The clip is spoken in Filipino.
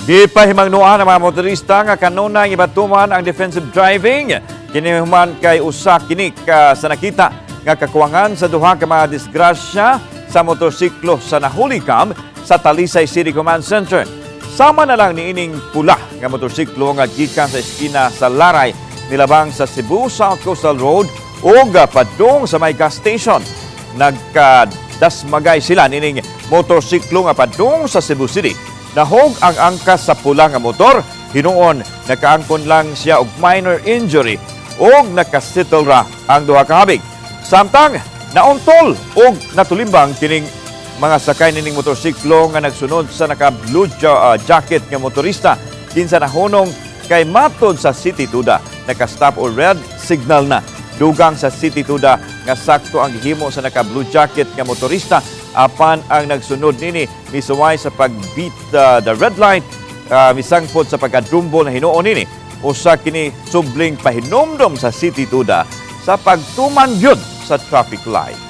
Gipahimangnuan ang mga motorista nga kanunayong ipatuman ang defensive driving. Kini human kay usa kini sa nakita nga kakuwangan sa duha ka mga disgrasya sa motorsiklo sa nahuli-cam sa Talisay City Command Center. Sama na lang ni ining pula nga motorsiklo nga gikan sa eskina sa Laray nilabang sa Cebu South Coastal Road o padung sa may gas station. Nagkadasmagay sila nining motorsiklo nga padung sa Cebu City. Nahog ang angkas sa pula nga motor, hinuon nakaangkon lang siya og minor injury og nakasettle ra ang duha ka habig. Samtang nauntol og natulimbang kining mga sakay nining motorsiklo nga nagsunod sa naka-blue jacket nga motorista kinsa nahunong kay matod sa City Tuda. Naka-stop o red signal na. Dugang sa City Tuda nga sakto ang gihimo sa naka-blue jacket nga motorista apan ang nagsunod nini misuway sa pag-beat the red light misangpod sa pagkadrumbo na hinuon nini. Usa kini subling pahinomdom sa City Tuda sa pagtuman gyud sa traffic light.